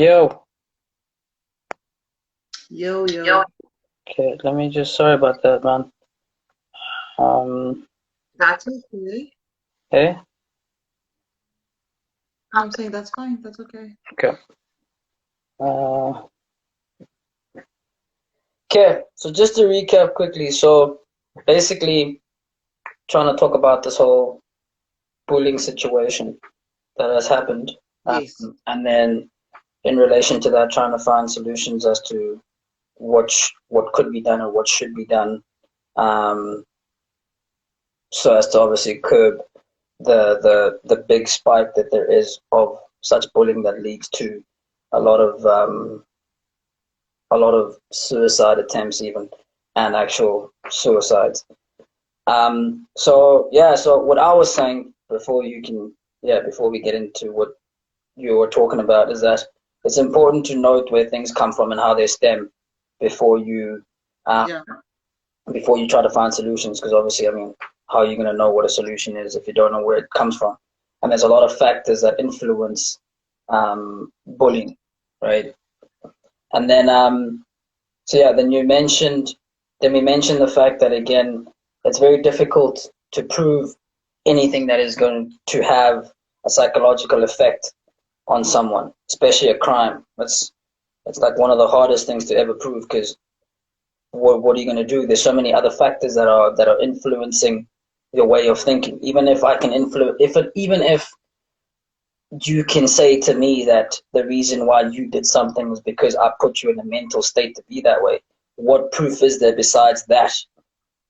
Yo, Yo, yo. okay, let me just, sorry about that, man. Um, That's okay. hey, I'm saying that's fine. That's okay. okay. Uh, okay, so just to recap quickly, so basically trying to talk about this whole bullying situation that has happened, Yes. and then in relation to that, trying to find solutions as to what could be done or what should be done, um, so as to obviously curb the big spike that there is of such bullying that leads to a lot of um, a lot of suicide attempts even and actual suicides. So yeah, so what I was saying before we get into what you were talking about is that it's important to note where things come from and how they stem before you uh, Yeah. before you try to find solutions, because obviously, I mean, how are you going to know what a solution is if you don't know where it comes from? And there's a lot of factors that influence bullying, right? And then so yeah, then we mentioned the fact that again, it's very difficult to prove anything that is going to have a psychological effect on someone, especially a crime. It's like one of the hardest things to ever prove, because what are you going to do? There's so many other factors that are influencing your way of thinking. Even if I can influence, even if you can say to me that the reason why you did something was because I put you in a mental state to be that way. What proof is there besides that?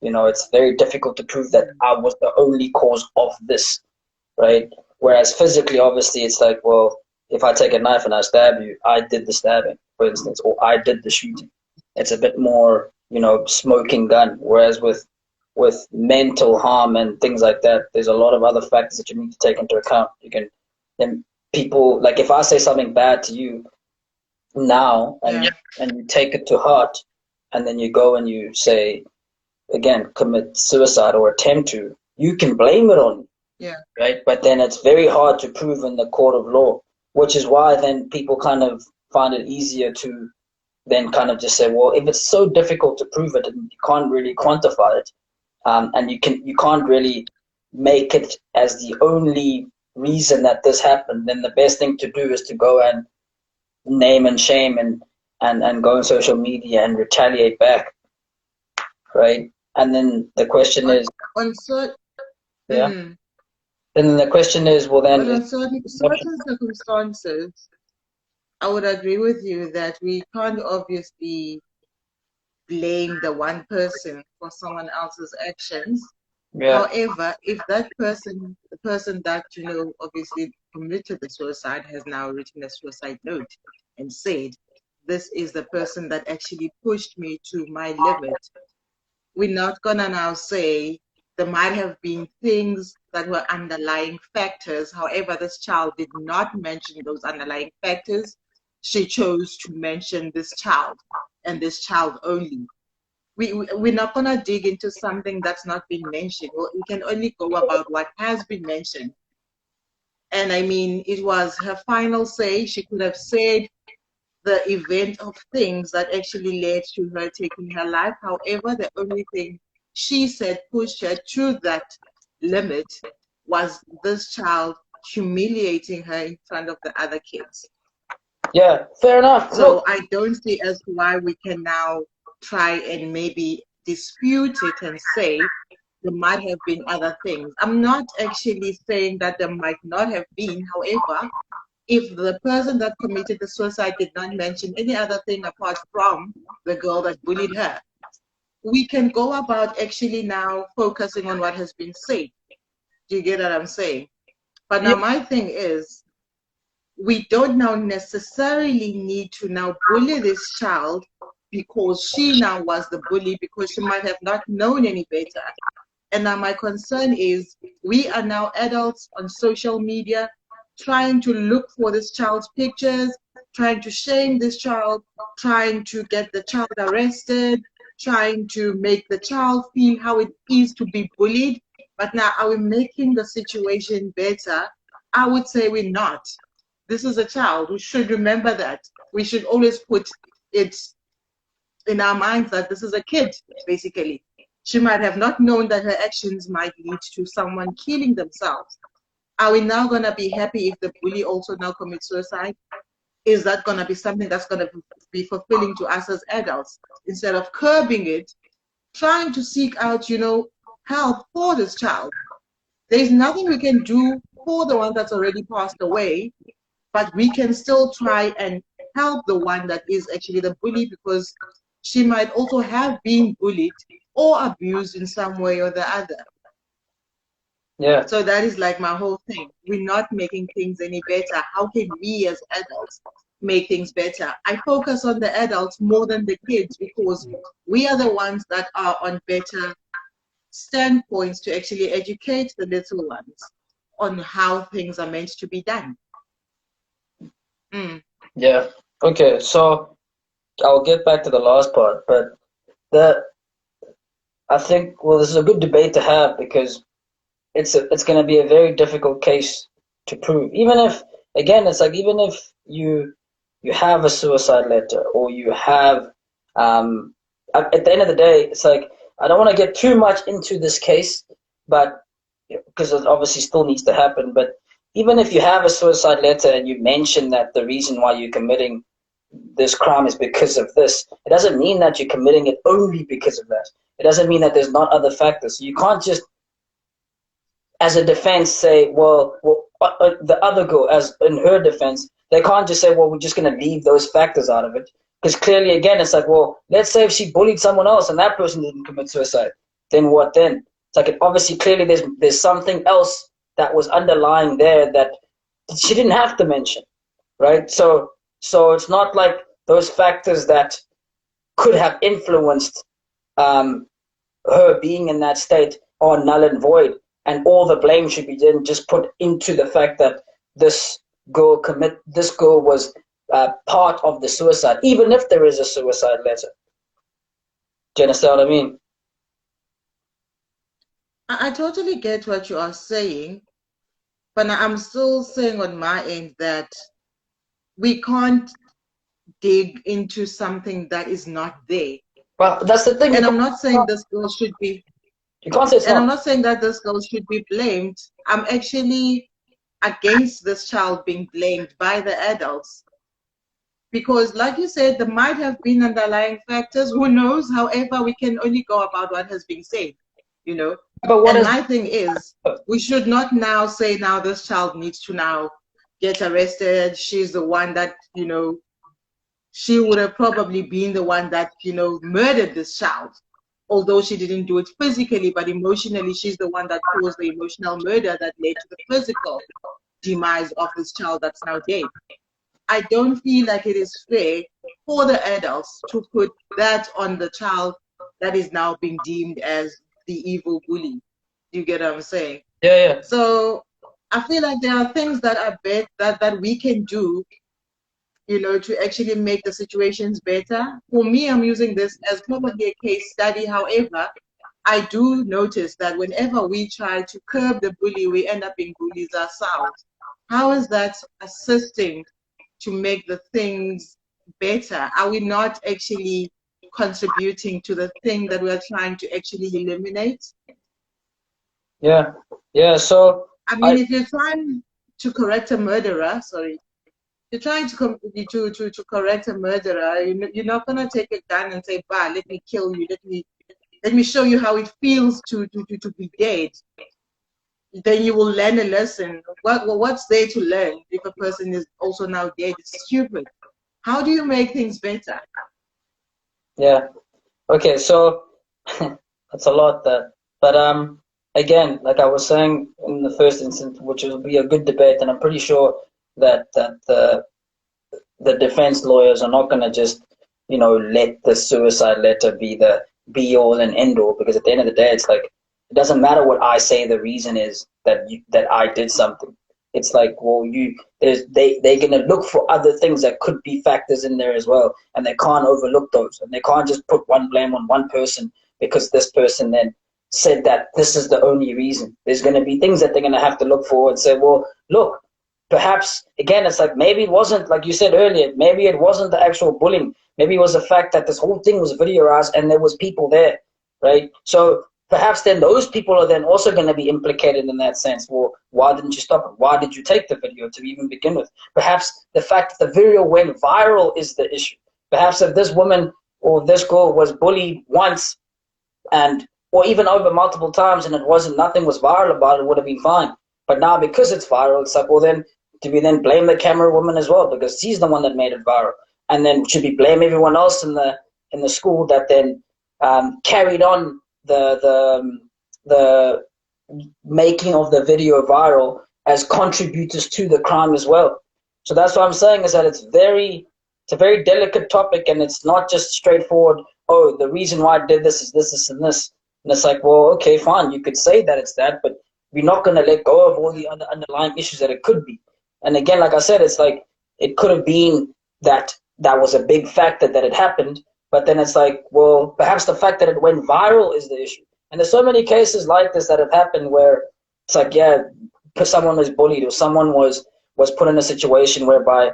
You know, it's very difficult to prove that I was the only cause of this, right? Whereas physically, obviously, it's like, well, if I take a knife and I stab you, I did the stabbing, for instance, or I did the shooting. It's a bit more, smoking gun. Whereas with mental harm and things like that, there's a lot of other factors that you need to take into account. You can then people like if I say something bad to you now and Yeah. and you take it to heart, and then you go and you say again commit suicide or attempt to, you can blame it on me, Yeah. right? But then it's very hard to prove in the court of law, which is why then people kind of find it easier to then kind of just say, well, if it's so difficult to prove it and you can't really quantify it, and you can't really make it as the only reason that this happened, then the best thing to do is to go and name and shame and go on social media and retaliate back, right? And then the question On is, on certain yeah. Then the question is, well, then well, is on certain circumstances, I would agree with you that we can't obviously blame the one person for someone else's actions. yeah, However, if that person, the person that obviously committed the suicide, has now written a suicide note and said, "This is the person that actually pushed me to my limit," we're not gonna now say there might have been things that were underlying factors. However, this child did not mention those underlying factors. She chose to mention this child and this child only. We're not going to dig into something that's not been mentioned. Well, we can only go about what has been mentioned. And I mean, it was her final say. She could have said the event of things that actually led to her taking her life. However, the only thing she said pushed her to that limit was this child humiliating her in front of the other kids. yeah, fair enough. So Look, I don't see as to why we can now try and maybe dispute it and say there might have been other things. I'm not actually saying that there might not have been. However, if the person that committed the suicide did not mention any other thing apart from the girl that bullied her, we can go about actually now focusing on what has been said. Do you get what I'm saying? But yeah, now my thing is, we don't now necessarily need to now bully this child because she now was the bully, because she might have not known any better. And now my concern is we are now adults on social media trying to look for this child's pictures, trying to shame this child, trying to get the child arrested, trying to make the child feel how it is to be bullied. But now, are we making the situation better? I would say we're not. this is a child. We should remember that. We should always put it in our minds that this is a kid, basically. She might have not known that her actions might lead to someone killing themselves. Are we now going to be happy if the bully also now commits suicide? Is that going to be something that's going to be fulfilling to us as adults? Instead of curbing it, trying to seek out, help for this child. There's nothing we can do for the one that's already passed away, but we can still try and help the one that is actually the bully, because she might also have been bullied or abused in some way or the other. Yeah. So that is like my whole thing. We're not making things any better. How can we as adults make things better? I focus on the adults more than the kids, because we are the ones that are on better standpoints to actually educate the little ones on how things are meant to be done. Yeah. Okay. So I'll get back to the last part, but I think, this is a good debate to have, because it's going to be a very difficult case to prove. Even if, again, it's like, even if you have a suicide letter, or you have, at the end of the day, it's like, I don't want to get too much into this case, but because it obviously still needs to happen. But even if you have a suicide letter and you mention that the reason why you're committing this crime is because of this, it doesn't mean that you're committing it only because of that. It doesn't mean that there's not other factors. You can't just, as a defense, say, the other girl, as in her defense, they can't just say, we're just going to leave those factors out of it. Because clearly, again, it's like, let's say if she bullied someone else and that person didn't commit suicide, then what then? It's like, obviously, clearly, there's something else that was underlying there that she didn't have to mention, right? So it's not like those factors that could have influenced her being in that state are null and void, and all the blame should be then just put into the fact that this girl was part of the suicide, even if there is a suicide letter. Do you understand what I mean? I totally get what you are saying, but I'm still saying on my end that we can't dig into something that is not there. Well, that's the thing. And I'm not saying this girl should be. You can't say it's and not. I'm not saying that this girl should be blamed. I'm actually against this child being blamed by the adults. Because like you said, there might have been underlying factors, who knows? However, we can only go about what has been said, But my thing is, we should not now say, now this child needs to now get arrested. She's the one that, she would have probably been the one that, murdered this child. Although she didn't do it physically, but emotionally, she's the one that caused the emotional murder that led to the physical demise of this child that's now dead. I don't feel like it is fair for the adults to put that on the child that is now being deemed as the evil bully. You get what I'm saying? Yeah. So I feel like there are things that are that we can do, to actually make the situations better. For me, I'm using this as probably a case study. However, I do notice that whenever we try to curb the bully, we end up being bullies ourselves. How is that assisting to make the things better? Are we not actually contributing to the thing that we're trying to actually eliminate? Yeah. So I mean, if you're trying to correct a murderer, you're trying to correct a murderer, you're not gonna take a gun and say, "Bah, let me kill you. Let me show you how it feels to be dead." Then you will learn a lesson. What's there to learn if a person is also now dead? It's stupid. How do you make things better? Yeah. Okay. So that's a lot there. But again, like I was saying in the first instance, which will be a good debate, and I'm pretty sure that the defense lawyers are not going to just let the suicide letter be the be all and end all, because at the end of the day, it's like, it doesn't matter what I say the reason is that I did something. It's like, they're gonna look for other things that could be factors in there as well, and they can't overlook those, and they can't just put one blame on one person because this person then said that this is the only reason. There's gonna be things that they're gonna have to look for and say, well, look, perhaps, again, it's like maybe it wasn't, like you said earlier, maybe it wasn't the actual bullying. Maybe it was the fact that this whole thing was videoized and there was people there, right? So perhaps then those people are then also going to be implicated in that sense. Well, why didn't you stop it? Why did you take the video to even begin with? Perhaps the fact that the video went viral is the issue. Perhaps if this woman or this girl was bullied once and or even over multiple times and it wasn't, nothing was viral about it, would have been fine. But now because it's viral, it's like, well then, do we then blame the camera woman as well? Because she's the one that made it viral. And then should we blame everyone else in the school that then carried on the making of the video viral as contributors to the crime as well? So that's what I'm saying, is that it's a very delicate topic, and it's not just straightforward, oh, the reason why I did this is this, this, and this. And it's like, well, okay, fine, you could say that it's that, but we're not going to let go of all the other underlying issues that it could be. And again, like I said, it's like it could have been that was a big factor that it happened, but then it's like, well, perhaps the fact that it went viral is the issue. And there's so many cases like this that have happened where it's like, yeah, someone was bullied or someone was put in a situation whereby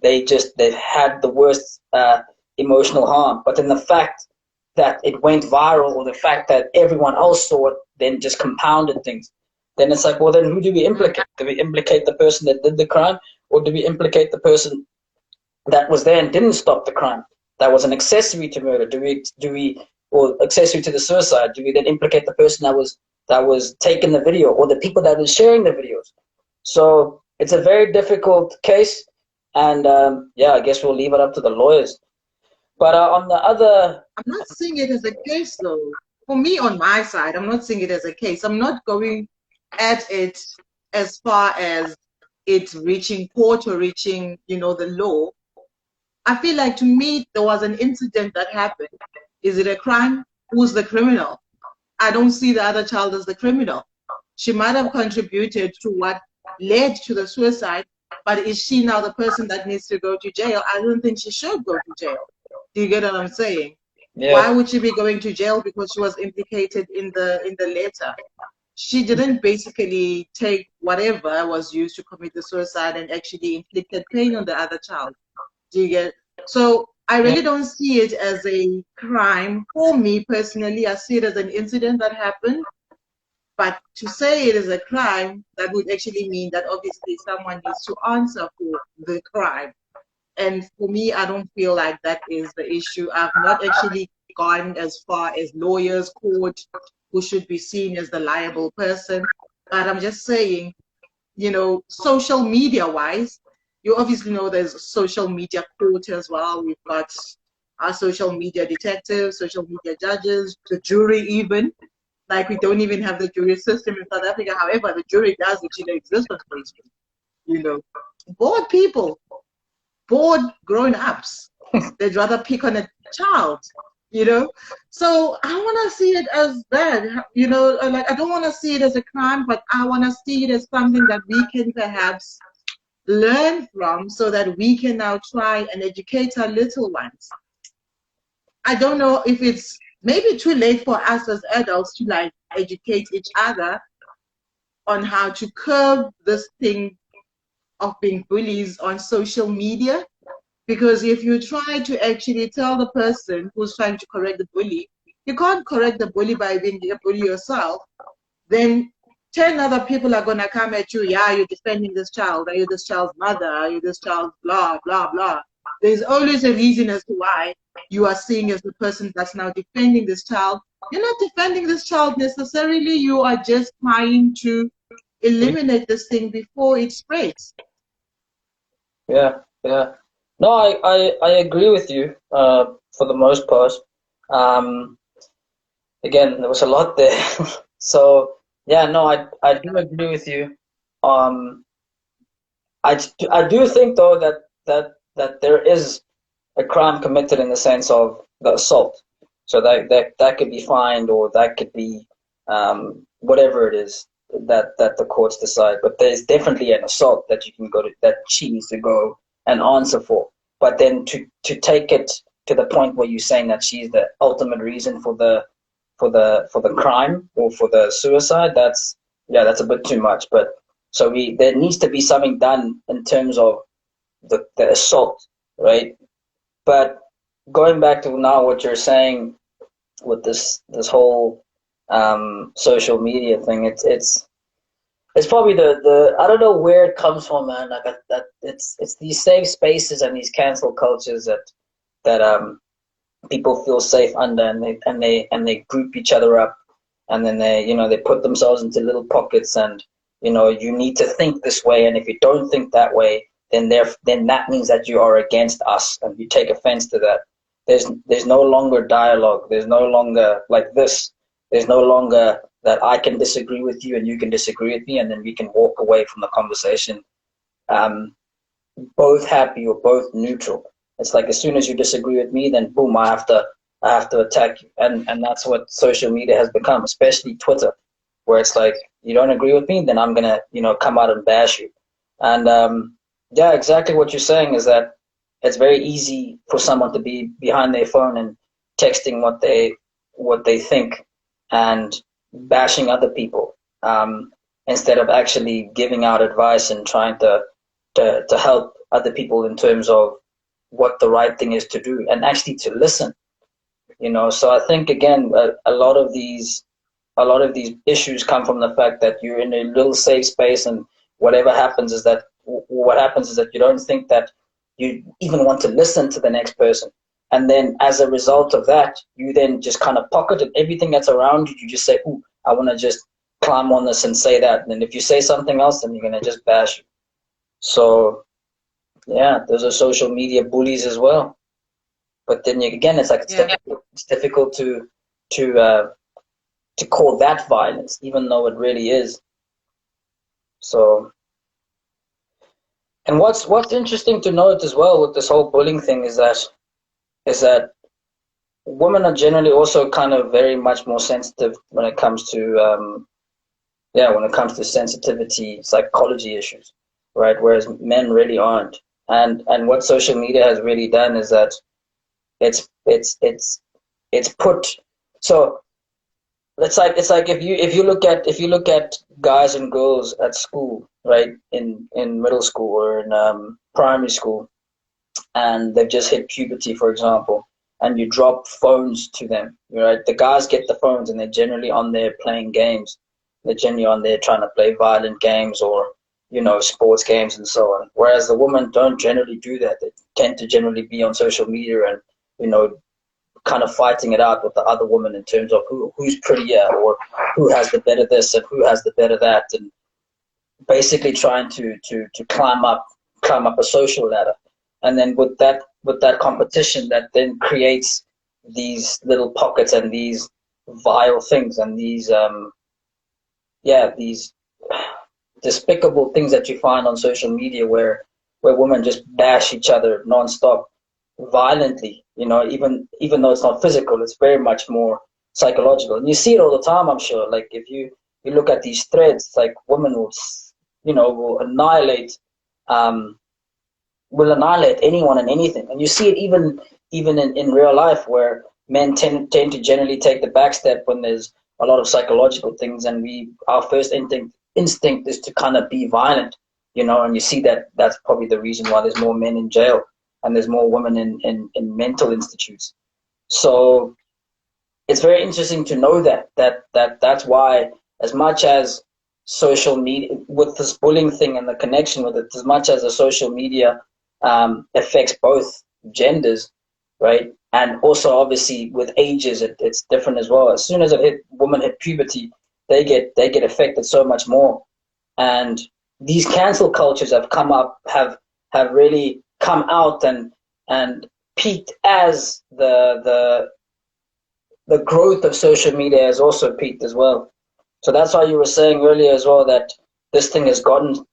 they've had the worst emotional harm. But then the fact that it went viral, or the fact that everyone else saw it, then just compounded things. Then it's like, well, then who do we implicate? Do we implicate the person that did the crime, or do we implicate the person that was there and didn't stop the crime, that was an accessory to murder? Do we or accessory to the suicide? Do we then implicate the person that was taking the video, or the people that were sharing the videos? So it's a very difficult case, and yeah, I guess we'll leave it up to the lawyers. But on the other, I'm not seeing it as a case, though. For me, on my side, I'm not seeing it as a case. I'm not going at it as far as it reaching court or reaching, the law. I feel like, to me, there was an incident that happened. Is it a crime? Who's the criminal? I don't see the other child as the criminal. She might have contributed to what led to the suicide, but is she now the person that needs to go to jail? I don't think she should go to jail. Do you get what I'm saying? Yeah. Why would she be going to jail? Because she was implicated in the letter. She didn't basically take whatever was used to commit the suicide and actually inflicted pain on the other child. Do you get? So I really don't see it as a crime. For me personally, I see it as an incident that happened. But to say it is a crime, that would actually mean that obviously someone needs to answer for the crime. And for me, I don't feel like that is the issue. I've not actually gone as far as lawyers, court, who should be seen as the liable person. But I'm just saying, social media-wise, you obviously know there's social media court as well. We've got our social media detectives, social media judges, the jury even. Like, we don't even have the jury system in South Africa. However, the jury does actually exist on Facebook. Bored people, bored grown-ups, they'd rather pick on a child, So I want to see it as that, like, I don't want to see it as a crime, but I want to see it as something that we can perhaps learn from, so that we can now try and educate our little ones. I don't know if it's maybe too late for us as adults to like educate each other on how to curb this thing of being bullies on social media. Because if you try to actually tell the person who's trying to correct the bully, you can't correct the bully by being a bully yourself, then 10 other people are going to come at you. Yeah, you're defending this child. Are you this child's mother? Are you this child's blah, blah, blah? There's always a reason as to why you are seeing as the person that's now defending this child. You're not defending this child necessarily. You are just trying to eliminate this thing before it spreads. Yeah. No, I agree with you for the most part. Again, there was a lot there. So yeah, no, I do agree with you. I do think though that there is a crime committed in the sense of the assault. So that could be fined, or that could be whatever it is that the courts decide. But there's definitely an assault that you can go to, that she needs to go and answer for. But then to take it to the point where you're saying that she's the ultimate reason for the crime or for the suicide, that's a bit too much. But So there needs to be something done in terms of the assault, right? But going back to now what you're saying with this whole social media thing, it's probably the I don't know where it comes from, man. Like that it's these safe spaces and these cancel cultures that people feel safe under, and they group each other up, and then they put themselves into little pockets, and you need to think this way, and if you don't think that way, then that means that you are against us, and you take offense to that. There's no longer dialogue. There's no longer like this. There's no longer that I can disagree with you and you can disagree with me, and then we can walk away from the conversation um, both happy or both neutral. It's like as soon as you disagree with me, then boom, I have to attack you, and that's what social media has become, especially Twitter, where it's like you don't agree with me, then I'm gonna come out and bash you, and yeah, exactly what you're saying is that it's very easy for someone to be behind their phone and texting what they think and bashing other people, instead of actually giving out advice and trying to help other people in terms of what the right thing is to do and actually to listen. So I think again a lot of these issues come from the fact that you're in a little safe space, and what happens is that you don't think that you even want to listen to the next person, and then as a result of that, you then just kind of pocket everything that's around you. You just say, "Ooh, I want to just climb on this and say that," and then if you say something else, then you're gonna just bash you. So yeah, those are social media bullies as well. But then again, it's like Yeah. it's difficult to uh, to call that violence, even though it really is. So, and what's interesting to note as well with this whole bullying thing is that women are generally also kind of very much more sensitive when it comes to sensitivity psychology issues, right? Whereas men really aren't. And what social media has really done is that it's put so it's like if you look at guys and girls at school, right, in middle school or in primary school, and they've just hit puberty, for example, and you drop phones to them, right? The guys get the phones and they're generally on there playing games. They're generally on there trying to play violent games or sports games and so on. Whereas the women don't generally do that. They tend to generally be on social media and you know kind of fighting it out with the other woman in terms of who's prettier or who has the better this and who has the better that, and basically trying to climb up a social ladder. And then with that competition, that then creates these little pockets and these vile things and these despicable things that you find on social media where women just bash each other nonstop violently, even though it's not physical, it's very much more psychological. And you see it all the time, I'm sure. Like if you look at these threads, like women will um annihilate anyone and anything. And you see it even in real life where men tend to generally take the back step when there's a lot of psychological things, and our first instinct is to kind of be violent, and you see that's probably the reason why there's more men in jail and there's more women in mental institutes. So it's very interesting to know that's why, as much as social media with this bullying thing and the connection with it, as much as the social media affects both genders, right? And also obviously with ages, it's different as well. As soon as women hit puberty, they get affected so much more. And these cancel cultures have really come out and peaked as the growth of social media has also peaked as well. So that's why you were saying earlier as well that this thing has gotten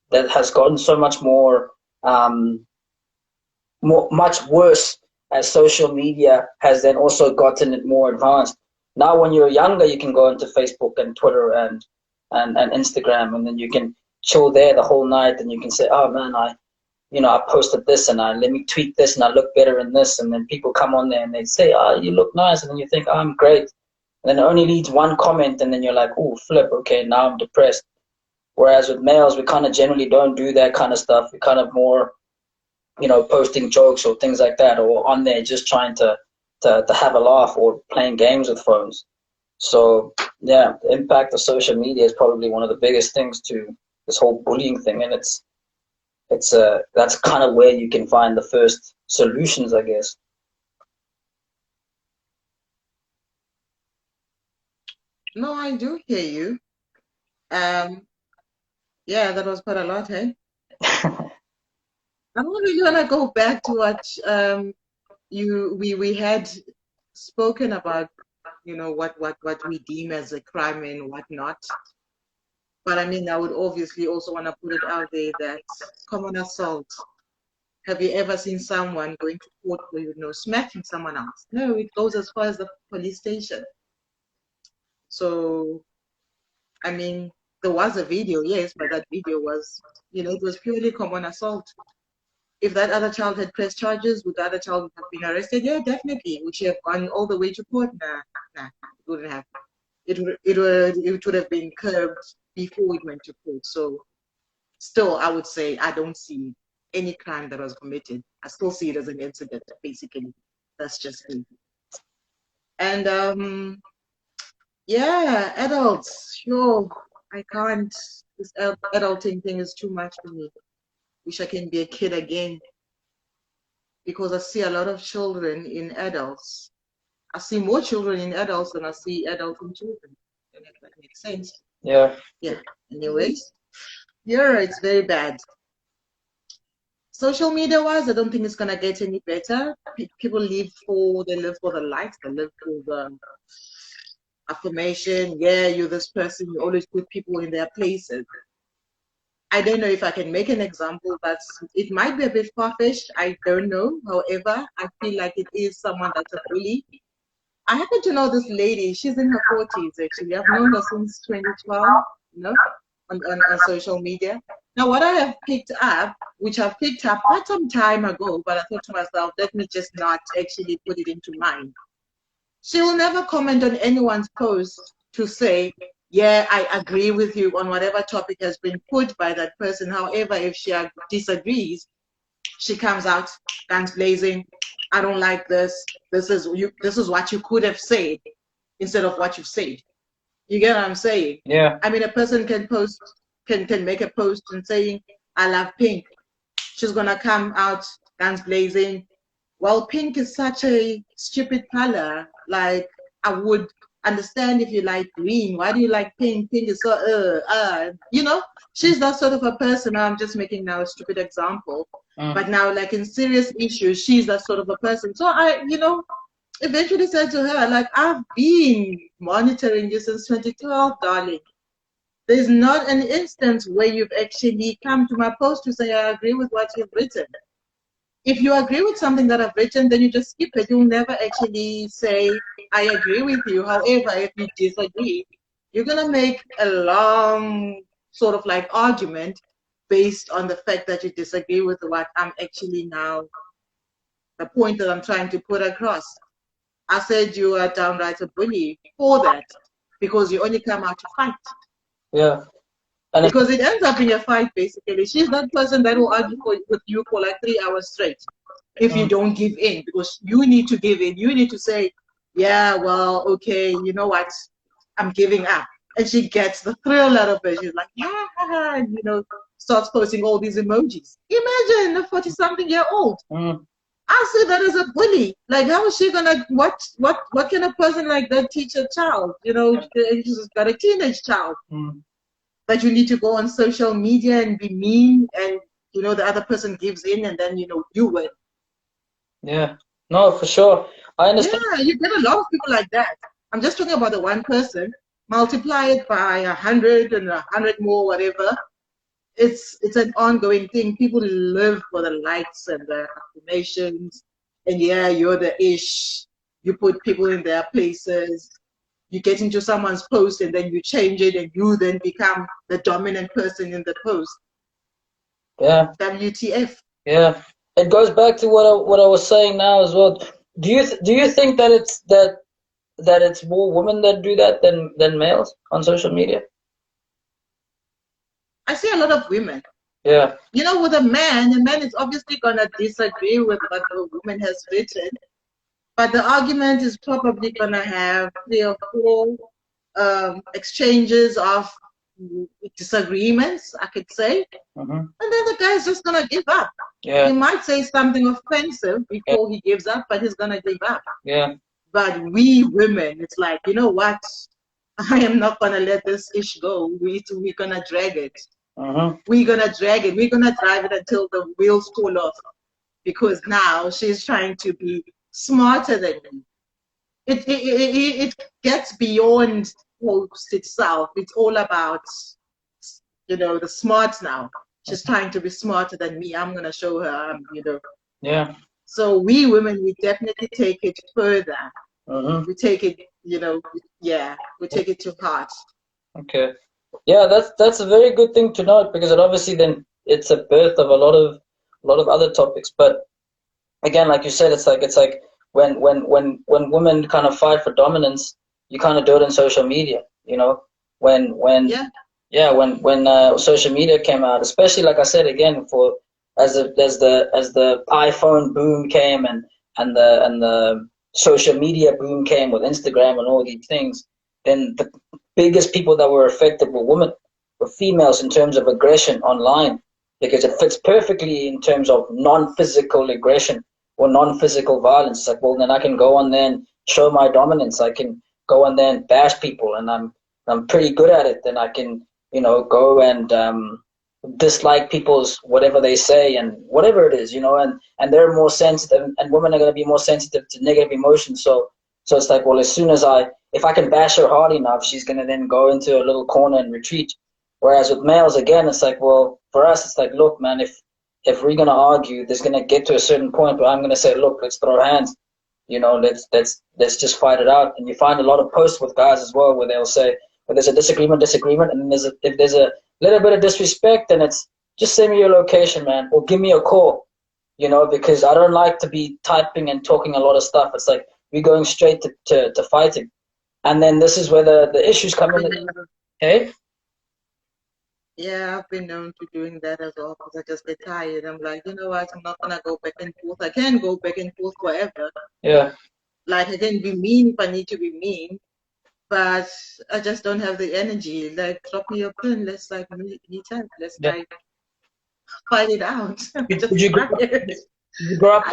so much um, much worse as social media has then also gotten it more advanced. Now, when you're younger, you can go into Facebook and Twitter and Instagram, and then you can chill there the whole night, and you can say, "Oh man, I posted this, and let me tweak this, and I look better in this," and then people come on there and they say, "Oh, you look nice," and then you think, oh, "I'm great," and then it only leads one comment, and then you're like, "Oh, flip, okay, now I'm depressed." Whereas with males, we kind of generally don't do that kind of stuff. We kind of more, you know, posting jokes or things like that, or on there just trying to have a laugh or playing games with phones. So yeah, the impact of social media is probably one of the biggest things to this whole bullying thing, and it's that's kind of where you can find the first solutions, I guess. No, I do hear you. Yeah, that was quite a lot, hey? I don't really want to go back to what we had spoken about, you know, what we deem as a crime and what not. But I mean, I would obviously also want to put it out there that common assault. Have you ever seen someone going to court for, you know, smacking someone else? No, it goes as far as the police station. So, I mean, there was a video, yes, but that video was, you know, it was purely common assault. If that other child had pressed charges, would the other child have been arrested? Yeah, definitely. Would she have gone all the way to court? Nah, it wouldn't have. It would have been curbed before it went to court. So still, I would say I don't see any crime that was committed. I still see it as an incident, basically. That's just me. And yeah, adults, sure, I can't. This adulting thing is too much for me. Wish I can be a kid again, because I see a lot of children in adults. I see more children in adults than I see adults in children. I don't know if that makes sense. Yeah. Yeah. Anyways, yeah, it's very bad. Social media wise, I don't think it's gonna get any better. People live for the likes, they live for the affirmation. Yeah, you're this person. You always put people in their places. I don't know if I can make an example, but it might be a bit far-fetched. I don't know. However, I feel like it is someone that's a bully. I happen to know this lady. She's in her 40s, actually. I've known her since 2012, you know, on social media. Now, what I have picked up, which I've picked up quite some time ago, but I thought to myself, let me just not actually put it into mind. She will never comment on anyone's post to say, yeah, I agree with you on whatever topic has been put by that person. However, if she disagrees, she comes out guns blazing. I don't like this. This is what you could have said instead of what you've said. You get what I'm saying? Yeah. I mean, a person can make a post and saying, I love pink. She's gonna come out guns blazing. Well, pink is such a stupid color. Like, I would understand if you like green. Why do you like pink? Pink is so you know, she's that sort of a person. I'm just making now a stupid example. But now, like in serious issues, she's that sort of a person. So I, you know, eventually said to her, like, I've been monitoring you since 2012, darling. There's not an instance where you've actually come to my post to say, I agree with what you've written. If you agree with something that I've written, then you just skip it. You'll never actually say, I agree with you. However, if you disagree, you're going to make a long sort of like argument based on the fact that you disagree with what I'm actually now, the point that I'm trying to put across. I said you are downright a bully for that, because you only come out to fight. Yeah. And because it ends up in a fight, basically. She's that person that will argue with you for like 3 hours straight if you don't give in, because you need to give in. You need to say, yeah, well, okay, you know what? I'm giving up. And she gets the thrill out of it. She's like, yeah, and, you know, starts posting all these emojis. Imagine a 40-something-year-old. I see that as a bully. Like, how is she gonna, what can a person like that teach a child? You know, she's got a teenage child. That you need to go on social media and be mean, and you know the other person gives in, and then you know you win. Yeah, no, for sure. I understand. Yeah, you get a lot of people like that. I'm just talking about the one person. Multiply it by 100 and 100 more, whatever. It's an ongoing thing. People live for the likes and the affirmations, and yeah, you're the ish. You put people in their places. You get into someone's post and then you change it, and you then become the dominant person in the post. Yeah. WTF. Yeah. It goes back to what I was saying now as well. Do you think that it's more women that do that than males on social media? I see a lot of women. Yeah. You know, with a man is obviously gonna disagree with what the woman has written, but the argument is probably gonna have 3 or 4 exchanges of disagreements, I could say, Mm-hmm. and then the guy's just gonna give up. Yeah. He might say something offensive before he gives up, but he's gonna give up. Yeah. But we women, it's like, you know what? I am not gonna let this ish go. We're gonna drag it. Mm-hmm. We're gonna drag it. We're gonna drive it until the wheels fall off. Because now she's trying to be smarter than me. It gets beyond post itself. It's all about, you know, the smarts now. She's trying to be smarter than me. I'm gonna show her, you know. Yeah. So we women, we definitely take it further. Mm-hmm. We take it, you know, yeah, we take it to heart. Okay. Yeah, that's a very good thing to note, because it obviously then it's a birth of a lot of other topics. But again, like you said, it's like when women kind of fight for dominance, you kind of do it in social media. You know, when Yeah. yeah, when social media came out, especially like I said again, for as the iPhone boom came, and the social media boom came with Instagram and all these things, then the biggest people that were affected were women, were females in terms of aggression online, because it fits perfectly in terms of non-physical aggression or non-physical violence. It's like, well, then I can go on there and show my dominance. I can go on there and bash people, and I'm pretty good at it. Then I can, go and dislike people's whatever they say and whatever it is, and they're more sensitive, and women are going to be more sensitive to negative emotions. So it's like, well, as soon as if I can bash her hard enough, she's going to then go into a little corner and retreat. Whereas with males, again, it's like, well, for us, it's like, look, man, if we're going to argue, there's going to get to a certain point where I'm going to say, look, let's throw hands, let's just fight it out. And you find a lot of posts with guys as well where they'll say, well, there's a disagreement, and then if there's a little bit of disrespect, then it's just send me your location, man, or give me a call, because I don't like to be typing and talking a lot of stuff. It's like we're going straight to fighting. And then this is where the issues come in. Okay? Yeah, I've been known to doing that as well, because I just get tired. I'm like, you know what, I'm not gonna go back and forth. I can't go back and forth forever. Yeah. Like, I can be mean if I need to be mean, but I just don't have the energy. Like, drop me your pin, let's like meet up, let's like fight it out. Did you grow up? Did you grow up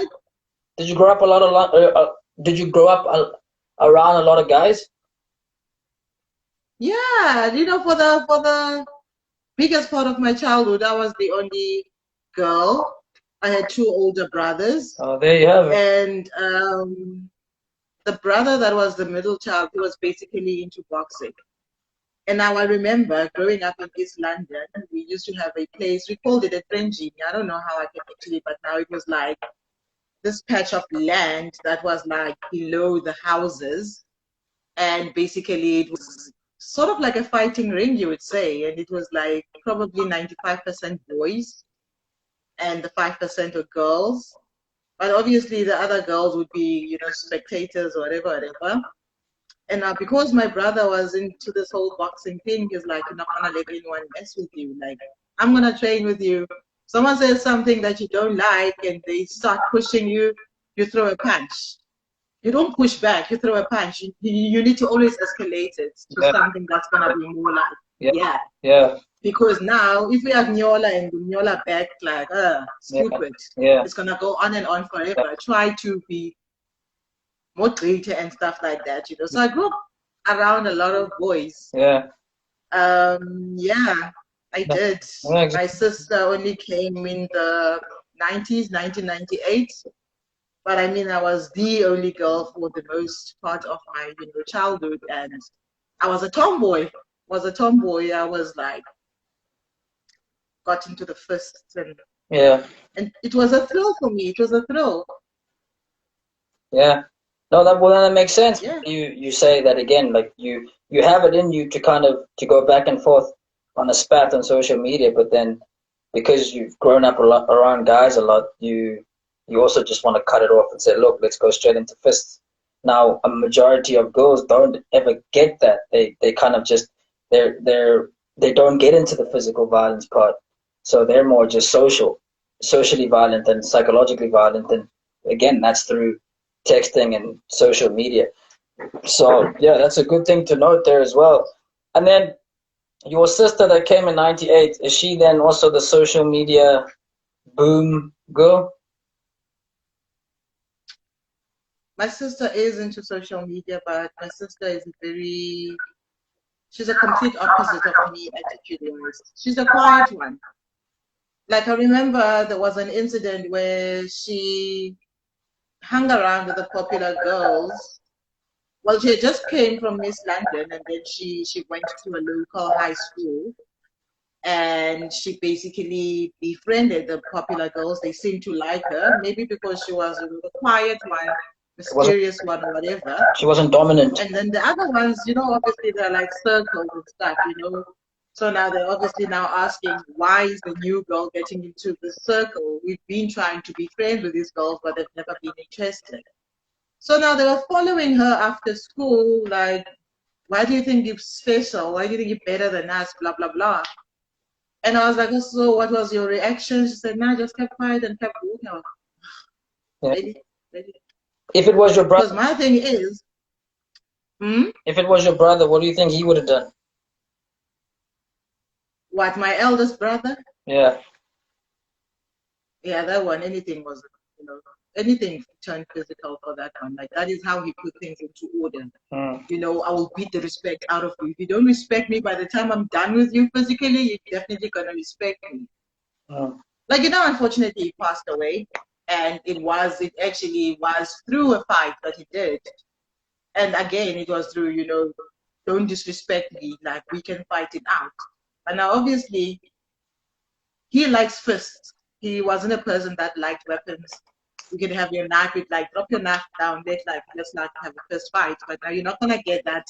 did you grow up around a lot of guys? Yeah, for the biggest part of my childhood, I was the only girl. I had 2 older brothers. Oh, there you have it. And the brother that was the middle child, he was basically into boxing. And now I remember growing up in East London, we used to have a place, we called it a Trenjini. I don't know how I can actually, but now it was like this patch of land that was like below the houses. And basically it was sort of like a fighting ring, you would say. And it was like probably 95% boys and the 5% were girls. But obviously the other girls would be, spectators or whatever. And because my brother was into this whole boxing thing, he's like, you're not going to let anyone mess with you. Like, I'm going to train with you. Someone says something that you don't like and they start pushing you, you throw a punch. You don't push back, you throw a punch. You need to always escalate it to something that's going to be more like, yeah. Because now, if we have Nyola and Nyola back, like, stupid, it's going to go on and on forever. Try to be more greater and stuff like that, So I grew up around a lot of boys. Yeah. Yeah, I did. Yeah, exactly. My sister only came in the 90s, 1998. But I mean, I was the only girl for the most part of my childhood, and I was a tomboy. I was like, got into the fists, and it was a thrill for me. It was a thrill. Yeah. No, that makes sense. Yeah. You say that again, like you have it in you to kind of to go back and forth on a spat on social media, but then because you've grown up around guys a lot, you also just want to cut it off and say, look, let's go straight into fists. Now, a majority of girls don't ever get that. They kind of just they're they don't get into the physical violence part. So they're more just socially violent and psychologically violent. And again, that's through texting and social media. So yeah, that's a good thing to note there as well. And then your sister that came in '98, is she then also the social media boom girl? My sister is into social media, but my sister is she's a complete opposite of me attitude-wise. She's a quiet one. Like I remember there was an incident where she hung around with the popular girls. Well, she just came from Miss London, and then she went to a local high school, and she basically befriended the popular girls. They seemed to like her, maybe because she was a quiet one, mysterious one, or whatever. She wasn't dominant. And then the other ones, obviously they're like circles and stuff, So now they're obviously now asking, why is the new girl getting into the circle? We've been trying to be friends with these girls, but they've never been interested. So now they were following her after school, like, why do you think you're special? Why do you think you're better than us? Blah, blah, blah. And I was like, so what was your reaction? She said, nah, just kept quiet and kept walking. Yeah. Really? If it was your brother. Because my thing is, if it was your brother, what do you think he would have done? What, my eldest brother? Yeah. Yeah, that one, anything was, anything turned physical for that one. Like, that is how he put things into order. I will beat the respect out of you. If you don't respect me, by the time I'm done with you physically, you're definitely going to respect me. Like, unfortunately, he passed away. And it actually was through a fight that he did. And again, it was through, don't disrespect me, like we can fight it out. But now, obviously, he likes fists. He wasn't a person that liked weapons. You can have your knife, drop your knife down, let's not have a fist fight. But now you're not going to get that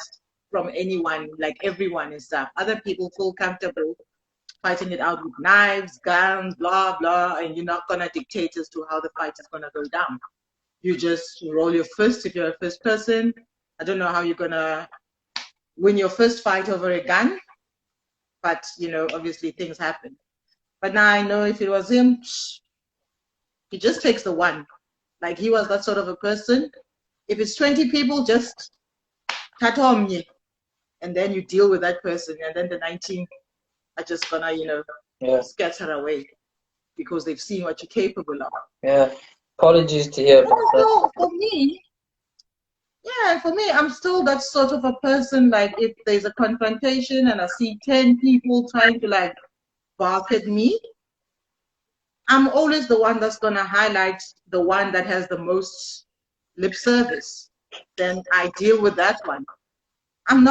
from anyone, like everyone and stuff. Other people feel comfortable fighting it out with knives, guns, blah, blah, and you're not going to dictate as to how the fight is going to go down. You just roll your fist if you're a first person. I don't know how you're going to win your first fight over a gun, but, obviously things happen. But now I know if it was him, he just takes the one. Like, he was that sort of a person. If it's 20 people, just tatom me, and then you deal with that person, and then the 19 are just gonna, scatter away because they've seen what you're capable of. Yeah. Apologies to hear about that. For me, I'm still that sort of a person. Like, if there's a confrontation and I see 10 people trying to bark at me, I'm always the one that's gonna highlight the one that has the most lip service. Then I deal with that one. I'm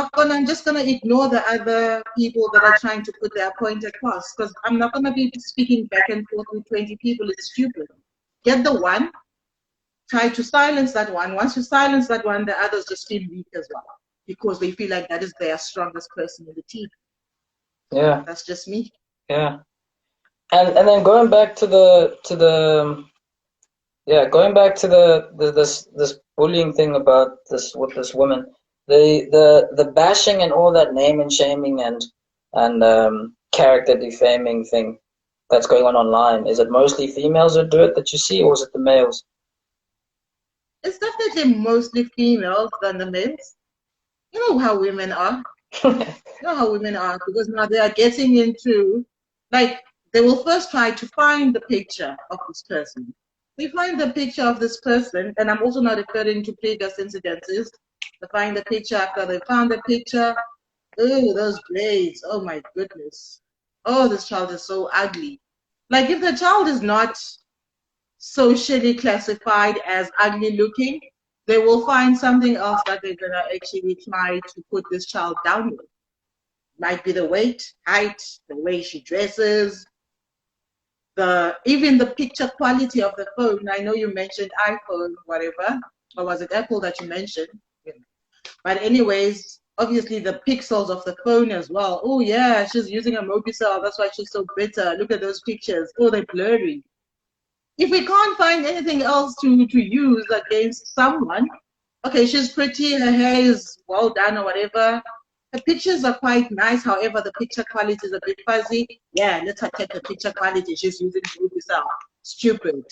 just gonna ignore the other people that are trying to put their point across, because I'm not gonna be speaking back and forth with 20 people. It's stupid. Get the one, try to silence that one. Once you silence that one, the others just feel weak as well, because they feel like that is their strongest person in the team. Yeah. That's just me. Yeah. And then going back to this bullying thing about with this woman. The bashing and all that name and shaming and character defaming thing that's going on online, is it mostly females that do it that you see, or is it the males? It's definitely mostly females than the males. You know how women are. Because now they are getting into, they will first try to find the picture of this person. They find the picture of this person, and I'm also not referring to previous incidences. They find the picture after they found the picture. Oh, those grades. Oh my goodness. Oh, this child is so ugly. Like, if the child is not socially classified as ugly looking, they will find something else that they're gonna actually try to put this child down with. Might be the weight, height, the way she dresses, even the picture quality of the phone. I know you mentioned iPhone, whatever, or was it Apple that you mentioned? But anyways, obviously the pixels of the phone as well. Oh yeah, she's using a Mobicel, that's why she's so bitter. Look at those pictures. Oh, they're blurry. If we can't find anything else to use against someone, okay, she's pretty, her hair is well done or whatever, The pictures are quite nice, however, the picture quality is a bit fuzzy. Yeah, let's check the picture quality. She's using Google. Stupid.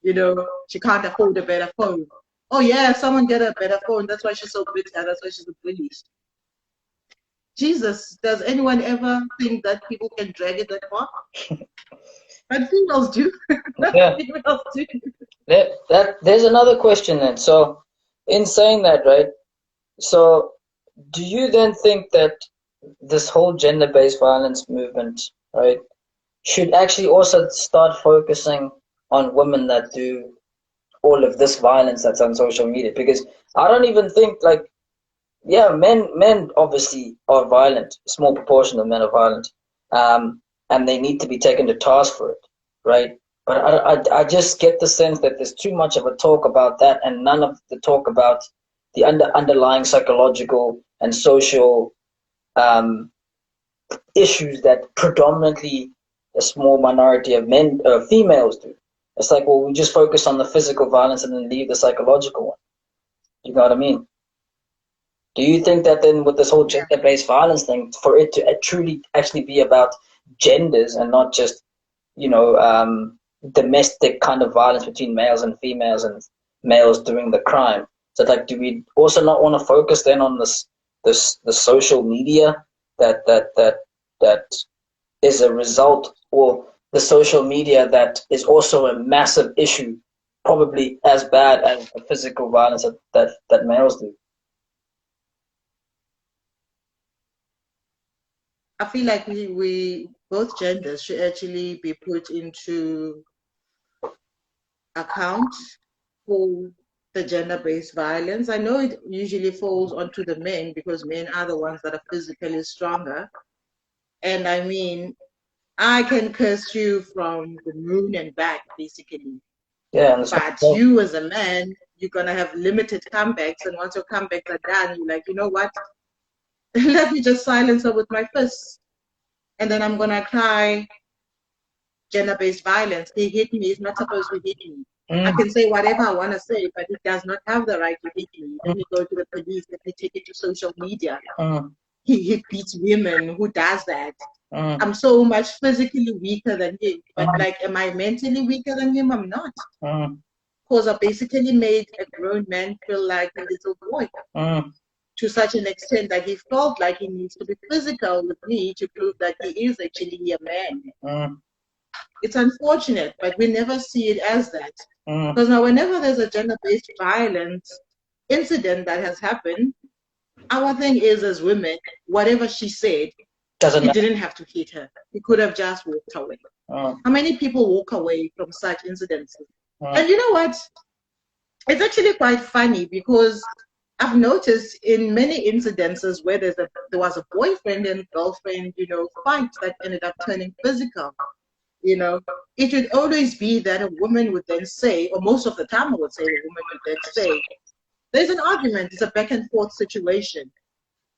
You know, she can't afford a better phone. Oh yeah, someone get a better phone. That's why she's so bitter. That's why she's a bully. Jesus, does anyone ever think that people can drag it that far? But females do. Yeah. Females do. There's another question then. So, in saying that, right? So, do you then think that this whole gender-based violence movement, right, should actually also start focusing on women that do all of this violence that's on social media? Because I don't even think like, yeah, men obviously are violent. A small proportion of men are violent, and they need to be taken to task for it, right? But I just get the sense that there's too much of a talk about that and none of the talk about the underlying psychological and social issues that predominantly a small minority of females do. It's like, well, we just focus on the physical violence and then leave the psychological one. You know what I mean? Do you think that then with this whole gender-based violence thing, for it to truly actually be about genders and not just, you know, domestic kind of violence between males and females and males doing the crime? So like, do we also not want to focus then on the social media that is a result, or the social media that is also a massive issue, probably as bad as the physical violence that males do? I feel like we both genders should actually be put into account for the gender-based violence. I know it usually falls onto the men because men are the ones that are physically stronger. And I mean, I can curse you from the moon and back, basically. Yeah, but you as a man, you're going to have limited comebacks. And once your comebacks are done, you're like, you know what? Let me just silence her with my fists. And then I'm going to cry gender-based violence. He hit me. He's not supposed to hit me. I can say whatever I want to say, but he does not have the right to hit me. Let me go to the police. Let me take it to social media. He beats women. Who does that? I'm so much physically weaker than him. But like, am I mentally weaker than him? I'm not. Because I basically made a grown man feel like a little boy. To such an extent that he felt like he needs to be physical with me to prove that he is actually a man. It's unfortunate, but we never see it as that. Because now whenever there's a gender-based violence incident that has happened, our thing is as women, whatever she said, he didn't have to hit her. He could have just walked away. How many people walk away from such incidents? And you know what? It's actually quite funny because I've noticed in many incidences where there was a boyfriend and girlfriend, you know, fight that ended up turning physical. You know, it would always be that a woman would then say, or most of the time I would say, a woman would then say, there's an argument, it's a back and forth situation.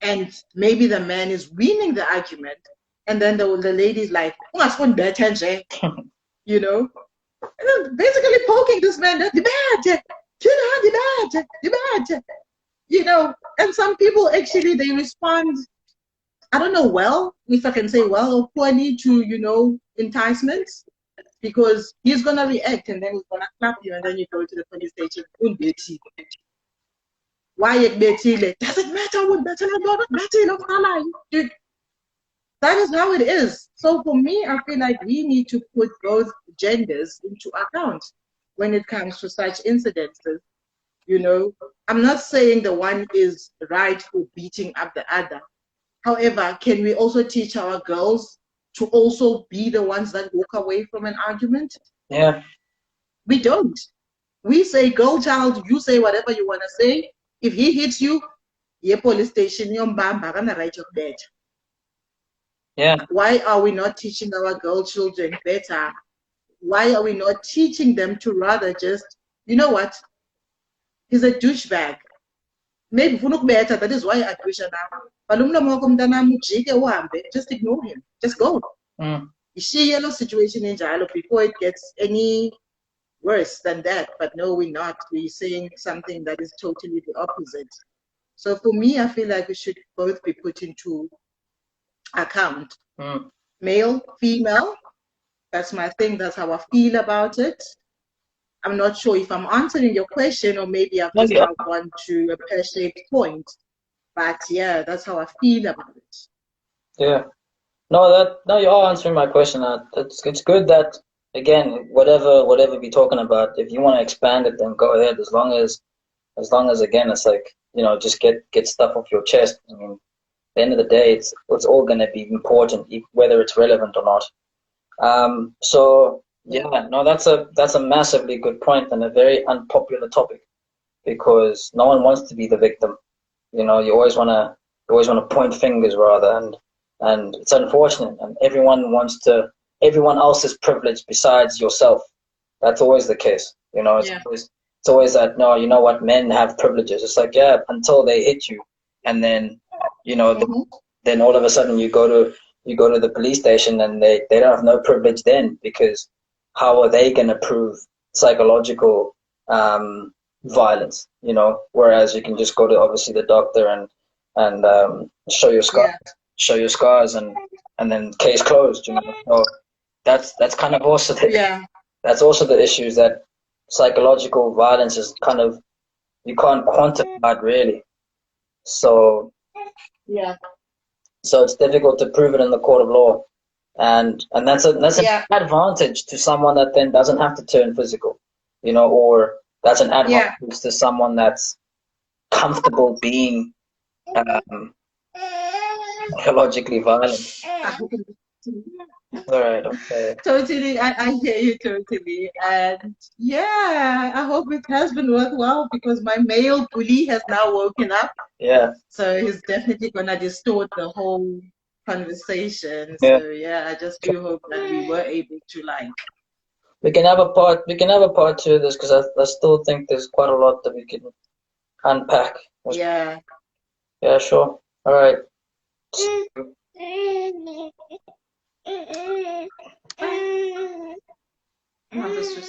And maybe the man is winning the argument, and then the lady's like, you know, and then basically poking this man, you know, and some people actually, they respond, I don't know, well, if I can say well or poorly to, you know, enticements, because he's going to react and then he's going to clap you and then you go to the police station. Why it doesn't matter. Dude, that is how it is. So for me, I feel like we need to put both genders into account when it comes to such incidences. You know, I'm not saying the one is right for beating up the other. However, can we also teach our girls to also be the ones that walk away from an argument? Yeah. We don't. We say, girl child, you say whatever you want to say. If he hits you, your police station, you're gonna write your bed. Yeah. Why are we not teaching our girl children better? Why are we not teaching them to rather just, you know what? He's a douchebag. Maybe better. That is why I push now. Just ignore him. Just go. You see yellow situation in Jalo before it gets any worse than that. But no, we're not. We're saying something that is totally the opposite. So for me, I feel like we should both be put into account. Mm. Male, female, that's my thing. That's how I feel about it. I'm not sure if I'm answering your question or maybe I've No, just yeah. now gone to a pear-shaped point. But yeah, that's how I feel about it. Yeah. No, you are answering my question. It's good that again, whatever we're talking about, if you want to expand it, then go ahead. As long as again, it's like just get stuff off your chest. I mean, at the end of the day, it's all going to be important, whether it's relevant or not. So Yeah. yeah, no, that's a massively good point and a very unpopular topic because no one wants to be the victim. You always want to point fingers rather, and it's unfortunate. And everyone else is privileged besides yourself. That's always the case. It's Yeah. always that no, you know what, men have privileges. It's like yeah, until they hit you, and then you know Mm-hmm. then all of a sudden you go to the police station and they don't have no privilege then because how are they going to prove psychological violence, whereas you can just go to obviously the doctor and Yeah. show your scars and then case closed. So that's kind of also Yeah. that's also the issue is that psychological violence is kind of you can't quantify it really. So Yeah. so it's difficult to prove it in the court of law, and that's an Yeah. advantage to someone that then doesn't have to turn physical, or that's an Yeah. advantage to someone that's comfortable being um, psychologically violent. All right, okay. Totally, I hear you totally. And yeah, I hope it has been worthwhile because my male bully has now woken up. Yeah, So he's definitely gonna distort the whole conversation. yeah. So yeah, I just do hope that we were able to like. We can have a part two of this because I still think there's quite a lot that we can unpack. Yeah. Yeah, sure. All right. Oh, this was